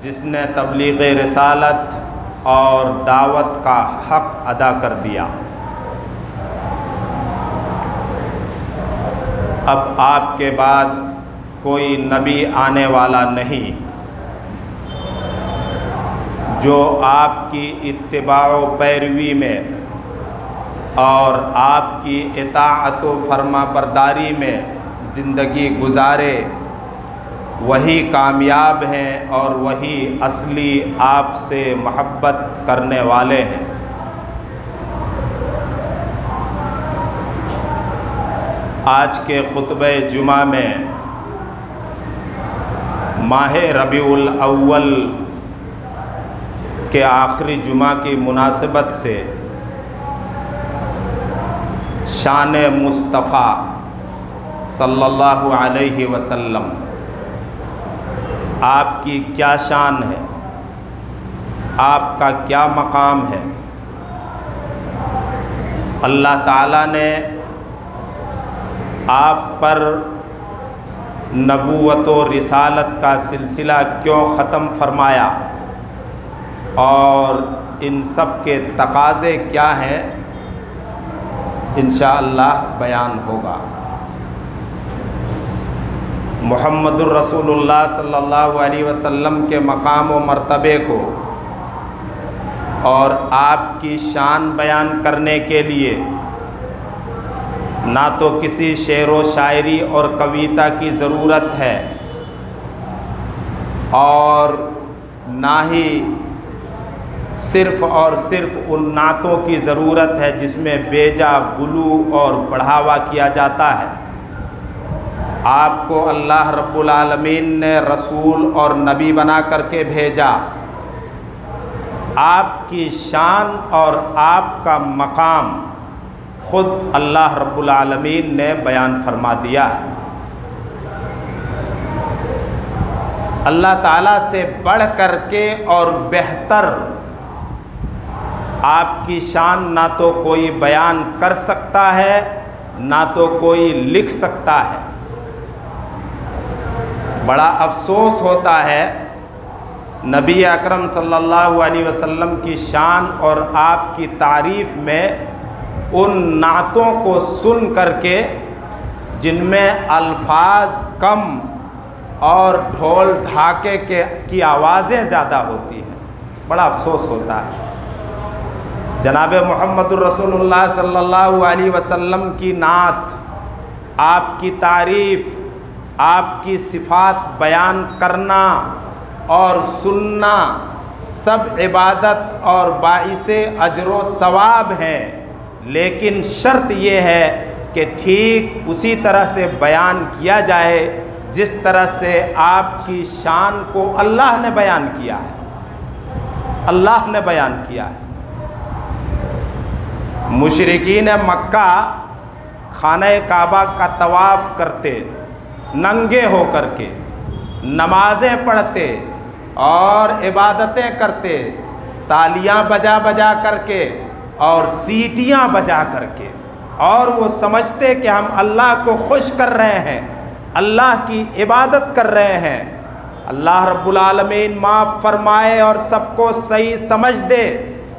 جس نے تبلیغ رسالت اور دعوت کا حق ادا کر دیا۔ اب آپ کے بعد کوئی نبی آنے والا نہیں جو آپ کی اتباع و پیروی میں اور آپ کی اطاعت و فرما برداری میں زندگی گزارے، وہی کامیاب ہیں اور وہی اصلی آپ سے محبت کرنے والے ہیں۔ آج کے خطبہ جمعہ میں ماہ ربیع الاول کے آخری جمعہ کی مناسبت سے شان مصطفیٰ صلی اللہ علیہ وسلم، آپ کی کیا شان ہے، آپ کا کیا مقام ہے، اللہ تعالیٰ نے آپ پر نبوت و رسالت کا سلسلہ کیوں ختم فرمایا اور ان سب کے تقاضے کیا ہیں، انشاءاللہ بیان ہوگا۔ محمد الرسول اللہ صلی اللہ علیہ وسلم کے مقام و مرتبے کو اور آپ کی شان بیان کرنے کے لیے نہ تو کسی شعر و شاعری اور کویتا کی ضرورت ہے اور نہ ہی صرف اور صرف ان نعتوں کی ضرورت ہے جس میں بیجا غلو اور بڑھاوا کیا جاتا ہے۔ آپ کو اللہ رب العالمین نے رسول اور نبی بنا کر کے بھیجا، آپ کی شان اور آپ کا مقام خود اللہ رب العالمین نے بیان فرما دیا ہے۔ اللہ تعالیٰ سے بڑھ کر کے اور بہتر آپ کی شان نہ تو کوئی بیان کر سکتا ہے نہ تو کوئی لکھ سکتا ہے۔ بڑا افسوس ہوتا ہے نبی اکرم صلی اللہ علیہ وسلم کی شان اور آپ کی تعریف میں ان نعتوں کو سن کر کے جن میں الفاظ کم اور ڈھول ڈھاکے کی آوازیں زیادہ ہوتی ہیں، بڑا افسوس ہوتا ہے۔ جناب محمد الرسول اللہ صلی اللہ علیہ وسلم کی نعت، آپ کی تعریف، آپ کی صفات بیان کرنا اور سننا سب عبادت اور باعث اجر و ثواب ہیں، لیکن شرط یہ ہے کہ ٹھیک اسی طرح سے بیان کیا جائے جس طرح سے آپ کی شان کو اللہ نے بیان کیا ہے، اللہ نے بیان کیا ہے۔ مشرکین مکہ خانہ کعبہ کا طواف کرتے، ننگے ہو کر کے نمازیں پڑھتے اور عبادتیں کرتے، تالیاں بجا بجا کر کے اور سیٹیاں بجا کر کے، اور وہ سمجھتے کہ ہم اللہ کو خوش کر رہے ہیں، اللہ کی عبادت کر رہے ہیں۔ اللہ رب العالمین معاف فرمائے اور سب کو صحیح سمجھ دے،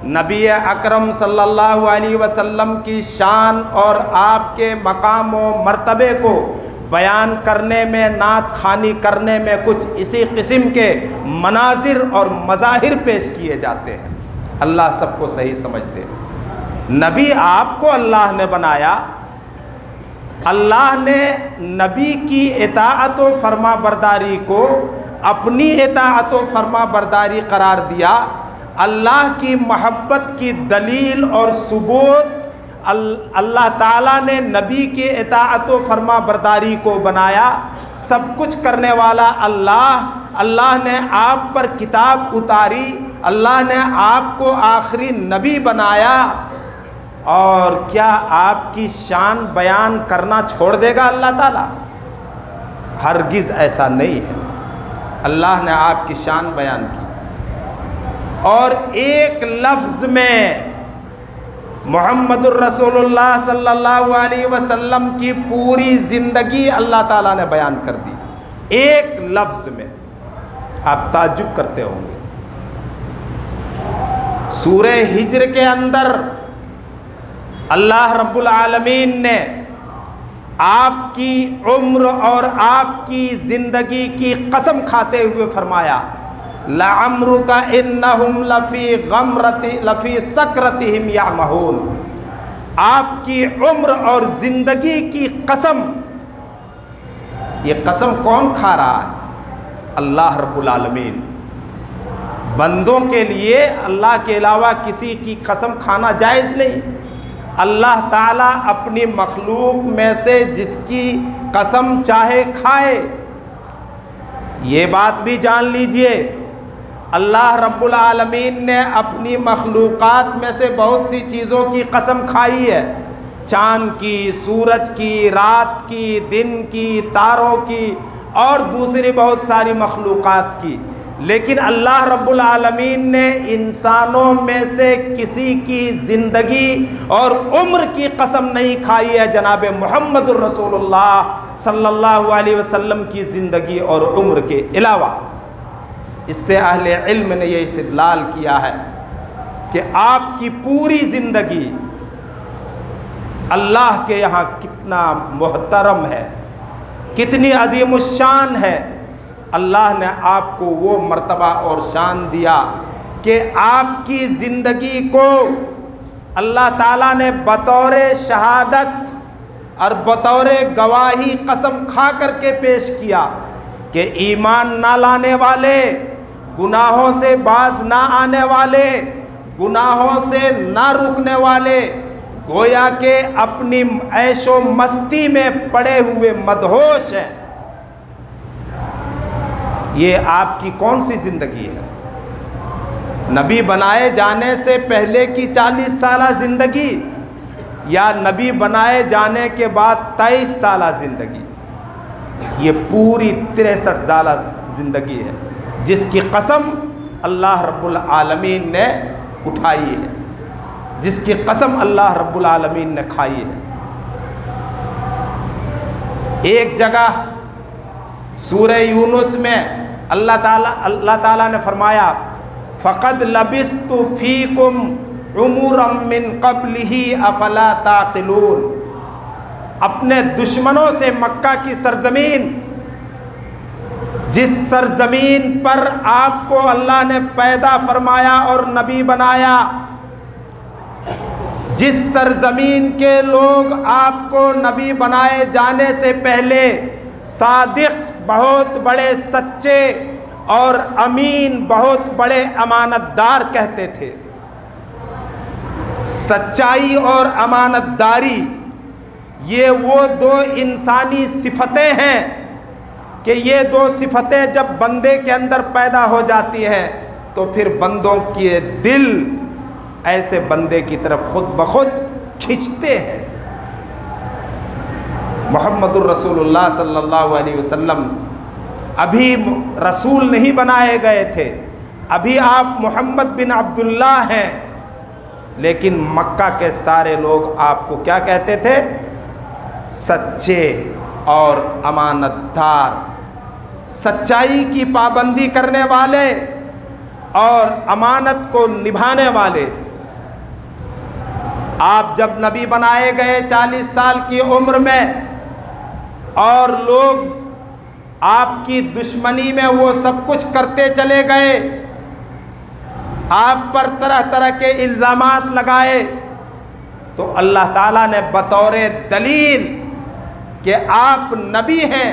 نبی اکرم صلی اللہ علیہ وسلم کی شان اور آپ کے مقام و مرتبے کو بیان کرنے میں، نعت خوانی کرنے میں کچھ اسی قسم کے مناظر اور مظاہر پیش کیے جاتے ہیں۔ اللہ سب کو صحیح سمجھ دے۔ نبی آپ کو اللہ نے بنایا، اللہ نے نبی کی اطاعت و فرما برداری کو اپنی اطاعت و فرما برداری قرار دیا۔ اللہ کی محبت کی دلیل اور ثبوت اللہ تعالیٰ نے نبی کی اطاعت و فرما برداری کو بنایا۔ سب کچھ کرنے والا اللہ نے آپ پر کتاب اتاری، اللہ نے آپ کو آخری نبی بنایا، اور کیا آپ کی شان بیان کرنا چھوڑ دے گا اللہ تعالیٰ؟ ہرگز ایسا نہیں ہے۔ اللہ نے آپ کی شان بیان کی، اور ایک لفظ میں محمد الرسول اللہ صلی اللہ علیہ وسلم کی پوری زندگی اللہ تعالیٰ نے بیان کر دی، ایک لفظ میں۔ آپ تعجب کرتے ہوں گے، سورہ ہجر کے اندر اللہ رب العالمین نے آپ کی عمر اور آپ کی زندگی کی قسم کھاتے ہوئے فرمایا لَعَمْرُكَ إِنَّهُمْ لَفِي سَكْرَتِهِمْ يَعْمَهُونَ، آپ کی عمر اور زندگی کی قسم، یہ قسم کون کھا رہا ہے؟ اللہ رب العالمین۔ بندوں کے لیے اللہ کے علاوہ کسی کی قسم کھانا جائز نہیں۔ اللہ تعالیٰ اپنی مخلوق میں سے جس کی قسم چاہے کھائے۔ یہ بات بھی جان لیجئے، اللہ رب العالمین نے اپنی مخلوقات میں سے بہت سی چیزوں کی قسم کھائی ہے، چاند کی، سورج کی، رات کی، دن کی، تاروں کی اور دوسری بہت ساری مخلوقات کی، لیکن اللہ رب العالمین نے انسانوں میں سے کسی کی زندگی اور عمر کی قسم نہیں کھائی ہے جناب محمد الرسول اللہ صلی اللہ علیہ وسلم کی زندگی اور عمر کے علاوہ۔ اس سے اہل علم نے یہ استدلال کیا ہے کہ آپ کی پوری زندگی اللہ کے یہاں کتنا محترم ہے، کتنی عظیم الشان ہے۔ اللہ نے آپ کو وہ مرتبہ اور شان دیا کہ آپ کی زندگی کو اللہ تعالیٰ نے بطور شہادت اور بطور گواہی قسم کھا کر کے پیش کیا کہ ایمان نہ لانے والے، گناہوں سے باز نہ آنے والے، گناہوں سے نہ رکنے والے، گویا کہ اپنی عیش و مستی میں پڑے ہوئے مدہوش ہیں۔ یہ آپ کی کون سی زندگی ہے؟ نبی بنائے جانے سے پہلے کی 40 سالہ زندگی یا نبی بنائے جانے کے بعد 23 سالہ زندگی؟ یہ پوری 63 سالہ زندگی ہے جس کی قسم اللہ رب العالمین نے اٹھائی ہے، جس کی قسم اللہ رب العالمین نے کھائی ہے۔ ایک جگہ سورہ یونس میں اللہ تعالیٰ نے فرمایا فَقَدْ لَبِثْتُ فِيكُمْ عُمُرًا مِّن قَبْلِهِ أَفَلَا تَعْقِلُونَ۔ اپنے دشمنوں سے مکہ کی سرزمین، جس سرزمین پر آپ کو اللہ نے پیدا فرمایا اور نبی بنایا، جس سرزمین کے لوگ آپ کو نبی بنائے جانے سے پہلے صادق، بہت بڑے سچے اور امین، بہت بڑے امانت دار کہتے تھے۔ سچائی اور امانت داری یہ وہ دو انسانی صفتیں ہیں کہ یہ دو صفتیں جب بندے کے اندر پیدا ہو جاتی ہیں تو پھر بندوں کے دل ایسے بندے کی طرف خود بخود کھنچتے ہیں۔ محمد الرسول اللہ صلی اللہ علیہ وسلم ابھی رسول نہیں بنائے گئے تھے، ابھی آپ محمد بن عبداللہ ہیں، لیکن مکہ کے سارے لوگ آپ کو کیا کہتے تھے؟ سچے اور امانت دار، سچائی کی پابندی کرنے والے اور امانت کو نبھانے والے۔ آپ جب نبی بنائے گئے 40 سال کی عمر میں، اور لوگ آپ کی دشمنی میں وہ سب کچھ کرتے چلے گئے، آپ پر طرح طرح کے الزامات لگائے، تو اللہ تعالیٰ نے بطور دلیل کہ آپ نبی ہیں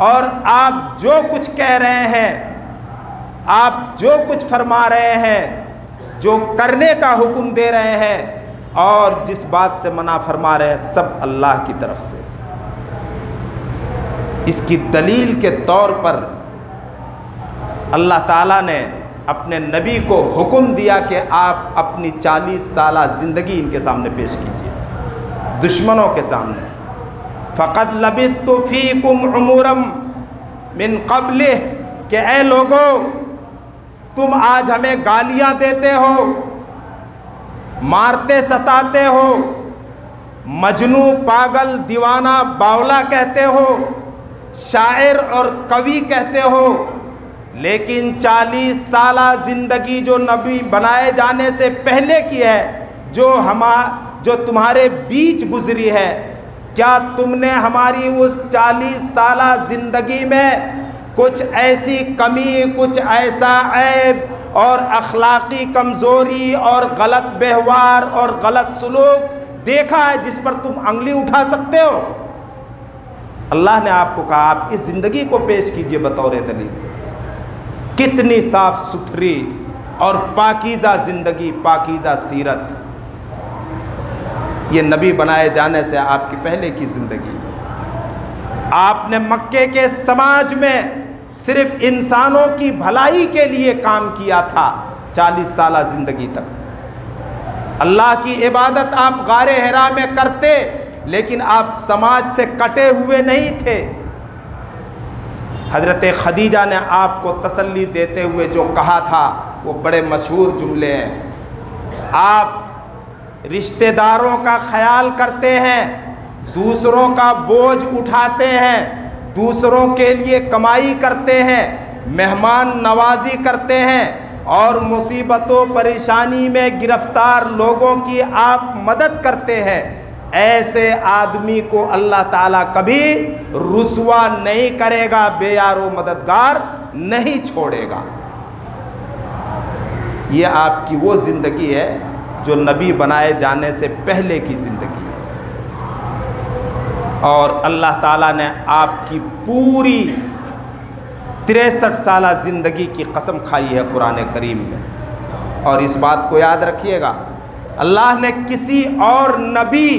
اور آپ جو کچھ کہہ رہے ہیں، آپ جو کچھ فرما رہے ہیں، جو کرنے کا حکم دے رہے ہیں اور جس بات سے منع فرما رہے ہیں، سب اللہ کی طرف سے۔ اس کی دلیل کے طور پر اللہ تعالیٰ نے اپنے نبی کو حکم دیا کہ آپ اپنی 40 سالہ زندگی ان کے سامنے پیش کیجیے، دشمنوں کے سامنے۔ فَقَدْ لَبِثْتُ فِيكُمْ عُمُرًا مِّن قَبْلِهِ، کہ اے لوگو تم آج ہمیں گالیاں دیتے ہو، مارتے ستاتے ہو، مجنوں، پاگل، دیوانہ، باولا کہتے ہو، شاعر اور قوی کہتے ہو، لیکن 40 سالہ زندگی جو نبی بنائے جانے سے پہلے کی ہے، جو تمہارے بیچ گزری ہے، کیا تم نے ہماری اس 40 سالہ زندگی میں کچھ ایسی کمی، کچھ ایسا عیب اور اخلاقی کمزوری اور غلط ویوہار اور غلط سلوک دیکھا ہے جس پر تم انگلی اٹھا سکتے ہو؟ اللہ نے آپ کو کہا آپ اس زندگی کو پیش کیجئے بطور دلیل۔ کتنی صاف ستھری اور پاکیزہ زندگی، پاکیزہ سیرت، یہ نبی بنائے جانے سے آپ کی پہلے کی زندگی۔ آپ نے مکے کے سماج میں صرف انسانوں کی بھلائی کے لیے کام کیا تھا 40 سالہ زندگی تک۔ اللہ کی عبادت آپ غار حرا میں کرتے، لیکن آپ سماج سے کٹے ہوئے نہیں تھے۔ حضرت خدیجہ نے آپ کو تسلی دیتے ہوئے جو کہا تھا وہ بڑے مشہور جملے ہیں۔ آپ رشتہ داروں کا خیال کرتے ہیں، دوسروں کا بوجھ اٹھاتے ہیں، دوسروں کے لیے کمائی کرتے ہیں، مہمان نوازی کرتے ہیں، اور مصیبت و پریشانی میں گرفتار لوگوں کی آپ مدد کرتے ہیں۔ ایسے آدمی کو اللہ تعالیٰ کبھی رسوا نہیں کرے گا، بے یار و مددگار نہیں چھوڑے گا۔ یہ آپ کی وہ زندگی ہے جو نبی بنائے جانے سے پہلے کی زندگی ہے، اور اللہ تعالیٰ نے آپ کی پوری 63 سالہ زندگی کی قسم کھائی ہے قرآن کریم میں۔ اور اس بات کو یاد رکھیے گا، اللہ نے کسی اور نبی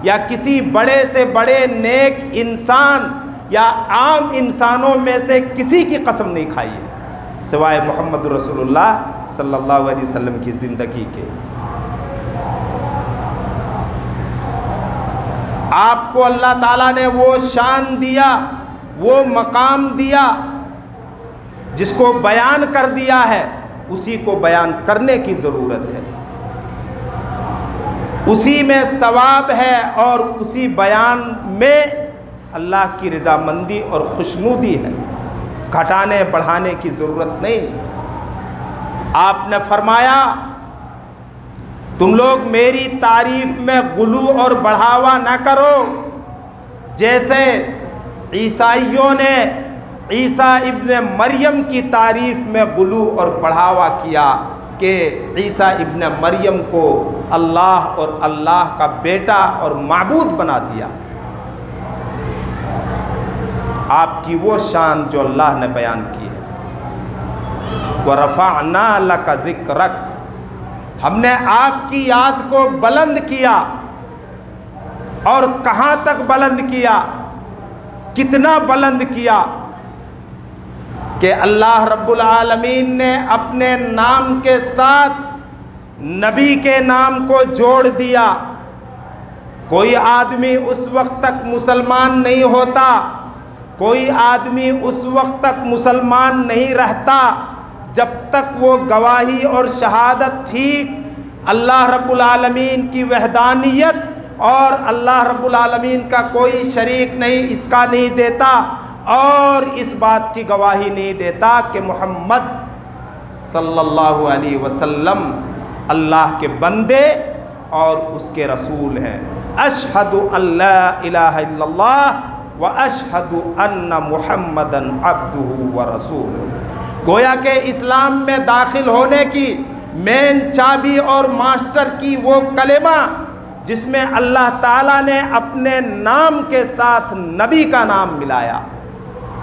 یا کسی بڑے سے بڑے نیک انسان یا عام انسانوں میں سے کسی کی قسم نہیں کھائی ہے سوائے محمد رسول اللہ صلی اللہ علیہ وسلم کی زندگی کے۔ آپ کو اللہ تعالیٰ نے وہ شان دیا، وہ مقام دیا، جس کو بیان کر دیا ہے اسی کو بیان کرنے کی ضرورت ہے، اسی میں ثواب ہے، اور اسی بیان میں اللہ کی رضامندی اور خوشنودی ہے، گھٹانے بڑھانے کی ضرورت نہیں۔ آپ نے فرمایا تم لوگ میری تعریف میں غلو اور بڑھاوا نہ کرو، جیسے عیسائیوں نے عیسیٰ ابن مریم کی تعریف میں غلو اور بڑھاوا کیا کہ عیسیٰ ابن مریم کو اللہ اور اللہ کا بیٹا اور معبود بنا دیا۔ آپ کی وہ شان جو اللہ نے بیان کی ہے، وَرَفَعْنَا لَكَ ذِكْرَكَ، ہم نے آپ کی یاد کو بلند کیا، اور کہاں تک بلند کیا، کتنا بلند کیا کہ اللہ رب العالمین نے اپنے نام کے ساتھ نبی کے نام کو جوڑ دیا۔ کوئی آدمی اس وقت تک مسلمان نہیں ہوتا، کوئی آدمی اس وقت تک مسلمان نہیں رہتا جب تک وہ گواہی اور شہادت ٹھیک اللہ رب العالمین کی وحدانیت اور اللہ رب العالمین کا کوئی شریک نہیں اس کا نہیں دیتا، اور اس بات کی گواہی نہیں دیتا کہ محمد صلی اللہ علیہ وسلم اللہ کے بندے اور اس کے رسول ہیں۔ اشہد ان لا الہ الا اللہ واشہد ان محمدًا عبدہ ورسولہ۔ گویا کہ اسلام میں داخل ہونے کی مین چابی اور ماسٹر کی وہ کلمہ جس میں اللہ تعالیٰ نے اپنے نام کے ساتھ نبی کا نام ملایا،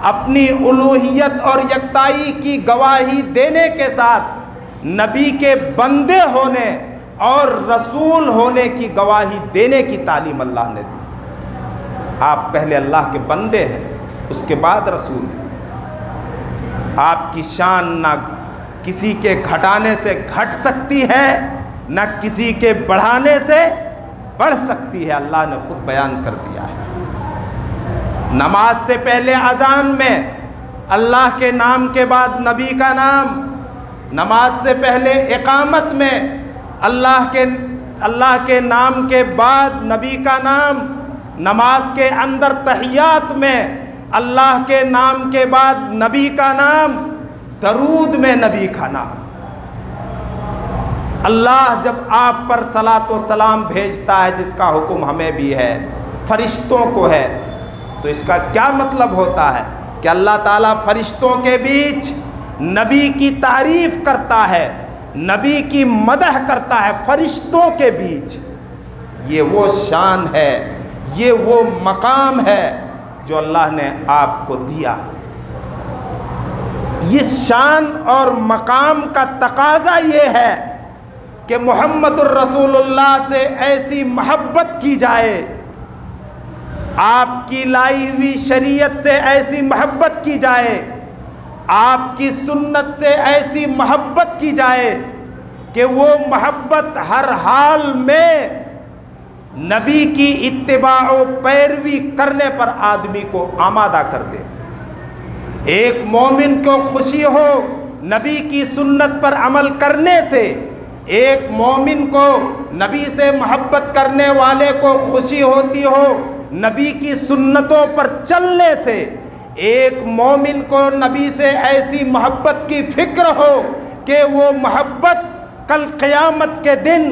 اپنی الوہیت اور یکتائی کی گواہی دینے کے ساتھ نبی کے بندے ہونے اور رسول ہونے کی گواہی دینے کی تعلیم اللہ نے دی۔ آپ پہلے اللہ کے بندے ہیں، اس کے بعد رسول ہیں۔ آپ کی شان نہ کسی کے گھٹانے سے گھٹ سکتی ہے، نہ کسی کے بڑھانے سے بڑھ سکتی ہے، اللہ نے خود بیان کر دیا ہے۔ نماز سے پہلے اذان میں اللہ کے نام کے بعد نبی کا نام، نماز سے پہلے اقامت میں اللہ کے نام کے بعد نبی کا نام، نماز کے اندر تحیات میں اللہ کے نام کے بعد نبی کا نام، درود میں نبی کا نام۔ اللہ جب آپ پر صلاۃ و سلام بھیجتا ہے، جس کا حکم ہمیں بھی ہے، فرشتوں کو ہے، تو اس کا کیا مطلب ہوتا ہے کہ اللہ تعالیٰ فرشتوں کے بیچ نبی کی تعریف کرتا ہے، نبی کی مدح کرتا ہے فرشتوں کے بیچ۔ یہ وہ شان ہے، یہ وہ مقام ہے جو اللہ نے آپ کو دیا۔ یہ شان اور مقام کا تقاضا یہ ہے کہ محمد الرسول اللہ سے ایسی محبت کی جائے، آپ کی لائی ہوئی شریعت سے ایسی محبت کی جائے، آپ کی سنت سے ایسی محبت کی جائے کہ وہ محبت ہر حال میں نبی کی اتباع و پیروی کرنے پر آدمی کو آمادہ کر دے۔ ایک مومن کو خوشی ہو نبی کی سنت پر عمل کرنے سے، ایک مومن کو نبی سے محبت کرنے والے کو خوشی ہوتی ہو نبی کی سنتوں پر چلنے سے، ایک مومن کو نبی سے ایسی محبت کی فکر ہو کہ وہ محبت کل قیامت کے دن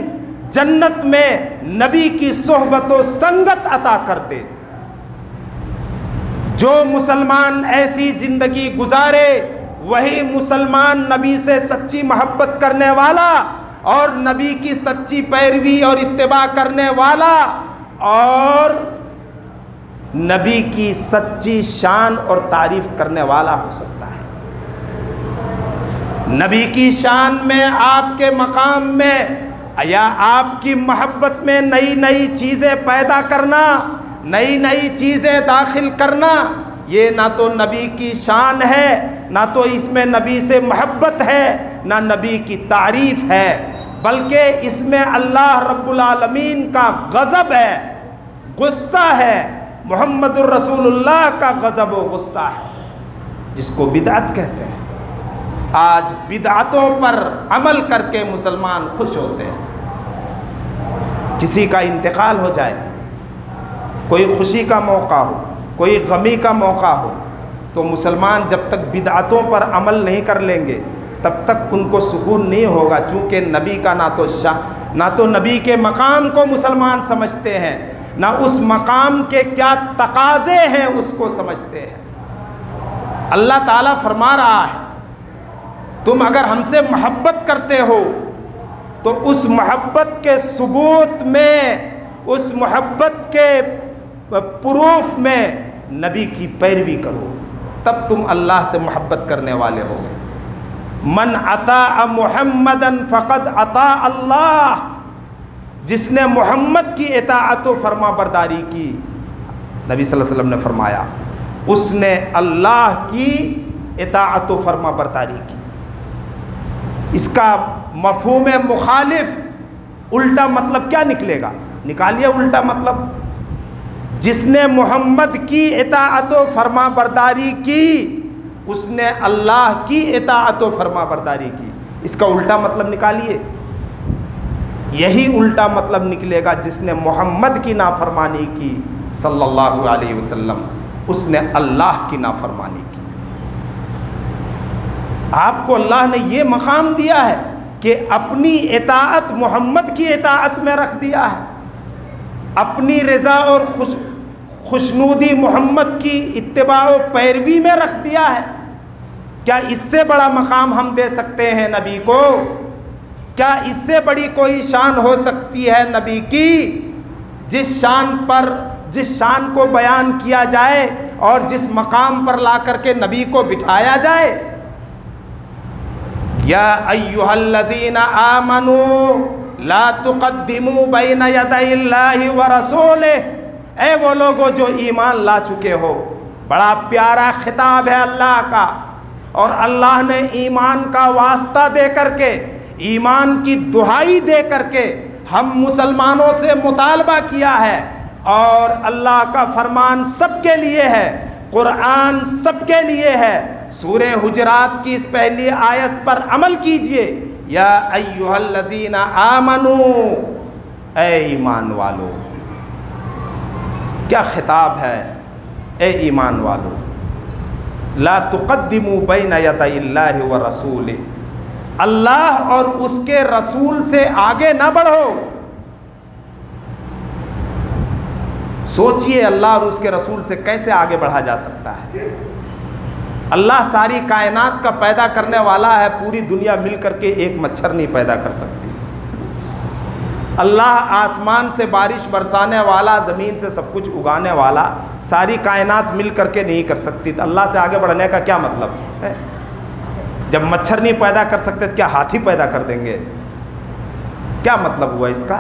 جنت میں نبی کی صحبت و سنگت عطا کر دے۔ جو مسلمان ایسی زندگی گزارے وہی مسلمان نبی سے سچی محبت کرنے والا اور نبی کی سچی پیروی اور اتباع کرنے والا اور نبی کی سچی شان اور تعریف کرنے والا ہو سکتا ہے۔ نبی کی شان میں، آپ کے مقام میں یا آپ کی محبت میں نئی نئی چیزیں پیدا کرنا، نئی نئی چیزیں داخل کرنا، یہ نہ تو نبی کی شان ہے، نہ تو اس میں نبی سے محبت ہے، نہ نبی کی تعریف ہے، بلکہ اس میں اللہ رب العالمین کا غضب ہے، غصہ ہے، محمد الرسول اللہ کا غضب و غصہ ہے، جس کو بدعت کہتے ہیں۔ آج بدعتوں پر عمل کر کے مسلمان خوش ہوتے ہیں۔ کسی کا انتقال ہو جائے، کوئی خوشی کا موقع ہو، کوئی غمی کا موقع ہو، تو مسلمان جب تک بدعتوں پر عمل نہیں کر لیں گے تب تک ان کو سکون نہیں ہوگا، چونکہ نبی کا نہ تو نبی کے مقام کو مسلمان سمجھتے ہیں، نہ اس مقام کے کیا تقاضے ہیں اس کو سمجھتے ہیں۔ اللہ تعالیٰ فرما رہا ہے تم اگر ہم سے محبت کرتے ہو تو اس محبت کے ثبوت میں، اس محبت کے پروف میں نبی کی پیروی کرو، تب تم اللہ سے محبت کرنے والے ہو۔ من اطاع محمدًا فقد اطاع اللہ، جس نے محمد کی اطاعت و فرما برداری کی، نبی صلی اللہ علیہ وسلم نے فرمایا اس نے اللہ کی اطاعت و فرما برداری کی۔ اس کا مفہوم مخالف الٹا مطلب کیا نکلے گا؟ نکالیے الٹا مطلب، جس نے محمد کی اطاعت و فرما برداری کی اس نے اللہ کی اطاعت و فرما برداری کی۔ اس کا الٹا مطلب نکالیے، یہی الٹا مطلب نکلے گا جس نے محمد کی نافرمانی کی صلی اللہ علیہ وسلم، اس نے اللہ کی نافرمانی کی۔ آپ کو اللہ نے یہ مقام دیا ہے کہ اپنی اطاعت محمد کی اطاعت میں رکھ دیا ہے، اپنی رضا اور خوشنودی محمد کی اتباع و پیروی میں رکھ دیا ہے۔ کیا اس سے بڑا مقام ہم دے سکتے ہیں نبی کو؟ کیا اس سے بڑی کوئی شان ہو سکتی ہے نبی کی؟ جس شان کو بیان کیا جائے اور جس مقام پر لا کر کے نبی کو بٹھایا جائے۔ یا ایھا الذین آمنوا لا تقدموا بین یدی اللہ ورسولہ، اے وہ لوگوں جو ایمان لا چکے ہو، بڑا پیارا خطاب ہے اللہ کا، اور اللہ نے ایمان کا واسطہ دے کر کے، ایمان کی دہائی دے کر کے ہم مسلمانوں سے مطالبہ کیا ہے، اور اللہ کا فرمان سب کے لیے ہے، قرآن سب کے لیے ہے۔ سورہ حجرات کی اس پہلی آیت پر عمل کیجئے، یا ایھا الذین آمنوا، اے ایمان والو۔ کیا خطاب ہے؟ اے ایمان والو، لا تقدموا بین یدی اللہ ورسولہ، اللہ اور اس کے رسول سے آگے نہ بڑھو۔ سوچئے اللہ اور اس کے رسول سے کیسے آگے بڑھا جا سکتا ہے؟ اللہ ساری کائنات کا پیدا کرنے والا ہے، پوری دنیا مل کر کے ایک مچھر نہیں پیدا کر سکتی۔ اللہ آسمان سے بارش برسانے والا، زمین سے سب کچھ اگانے والا، ساری کائنات مل کر کے نہیں کر سکتی، تو اللہ سے آگے بڑھنے کا کیا مطلب ہے؟ جب مچھر نہیں پیدا کر سکتے تو کیا ہاتھی پیدا کر دیں گے؟ کیا مطلب ہوا اس کا؟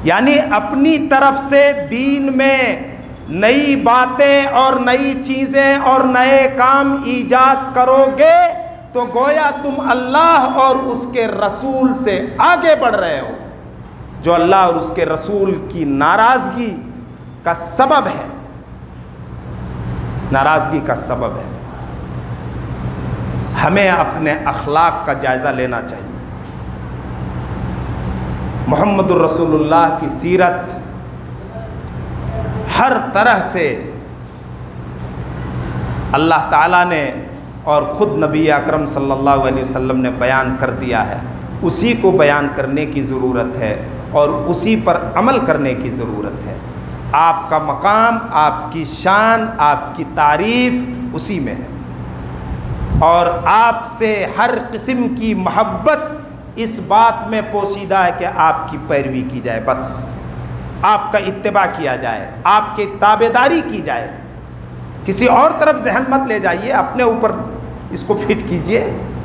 یعنی اپنی طرف سے دین میں نئی باتیں اور نئی چیزیں اور نئے کام ایجاد کرو گے تو گویا تم اللہ اور اس کے رسول سے آگے بڑھ رہے ہو، جو اللہ اور اس کے رسول کی ناراضگی کا سبب ہے، ناراضگی کا سبب ہے۔ ہمیں اپنے اخلاق کا جائزہ لینا چاہیے۔ محمد الرسول اللہ کی سیرت ہر طرح سے اللہ تعالیٰ نے اور خود نبی اکرم صلی اللہ علیہ وسلم نے بیان کر دیا ہے، اسی کو بیان کرنے کی ضرورت ہے اور اسی پر عمل کرنے کی ضرورت ہے۔ آپ کا مقام، آپ کی شان، آپ کی تعریف اسی میں ہے، اور آپ سے ہر قسم کی محبت اس بات میں پوشیدہ ہے کہ آپ کی پیروی کی جائے، بس آپ کا اتباع کیا جائے، آپ کی تابعداری کی جائے۔ کسی اور طرف ذہن مت لے جائیے، اپنے اوپر اس کو فٹ کیجئے،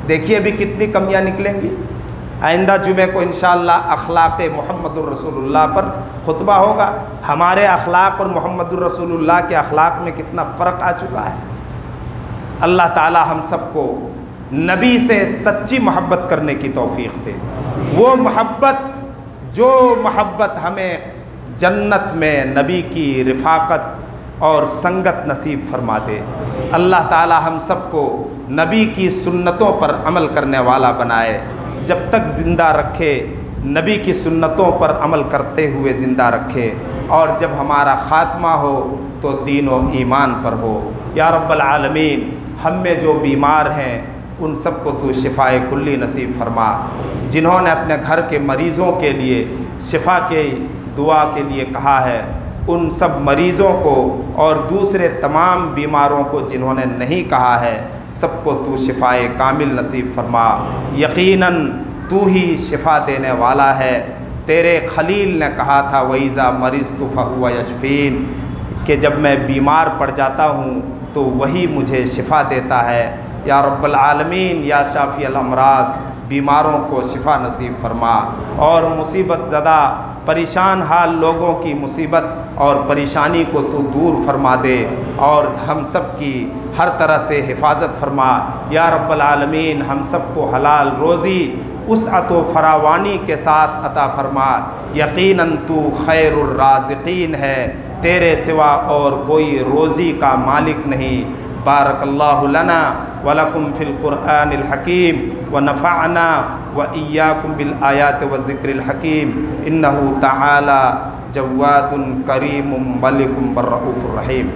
دیکھیے ابھی کتنی کمیاں نکلیں گی۔ آئندہ جمعے کو انشاءاللہ اخلاق محمد الرسول اللہ پر خطبہ ہوگا۔ ہمارے اخلاق اور محمد الرسول اللہ کے اخلاق میں کتنا فرق آ چکا ہے۔ اللہ تعالی ہم سب کو نبی سے سچی محبت کرنے کی توفیق دے، وہ محبت جو محبت ہمیں جنت میں نبی کی رفاقت اور سنگت نصیب فرما دے۔ اللہ تعالی ہم سب کو نبی کی سنتوں پر عمل کرنے والا بنائے، جب تک زندہ رکھے نبی کی سنتوں پر عمل کرتے ہوئے زندہ رکھے، اور جب ہمارا خاتمہ ہو تو دین و ایمان پر ہو۔ یا رب العالمین، ہم میں جو بیمار ہیں ان سب کو تو شفائے کلی نصیب فرما۔ جنہوں نے اپنے گھر کے مریضوں کے لیے شفا کے دعا کے لیے کہا ہے، ان سب مریضوں کو اور دوسرے تمام بیماروں کو جنہوں نے نہیں کہا ہے، سب کو تو شفائے کامل نصیب فرما۔ یقیناً تو ہی شفا دینے والا ہے۔ تیرے خلیل نے کہا تھا وَإِذَا مَرِضْتُ فَهُوَ يَشْفِينِ، کہ جب میں بیمار پڑ جاتا ہوں تو وہی مجھے شفا دیتا ہے۔ یا رب العالمین، یا شافی الامراض، بیماروں کو شفا نصیب فرما، اور مصیبت زدہ پریشان حال لوگوں کی مصیبت اور پریشانی کو تو دور فرما دے، اور ہم سب کی ہر طرح سے حفاظت فرما۔ یا رب العالمین، ہم سب کو حلال روزی وسعت و فراوانی کے ساتھ عطا فرما۔ یقیناً تو خیر الرازقین ہے، تیرے سوا اور کوئی روزی کا مالک نہیں۔ بارک اللہ لنا ولکم فی القرآن الحکیم ونفعنا وإیاکم بالآیات والذکر الحکیم، انہ تعالی جواد کریم ملک بالرؤوف الرحیم۔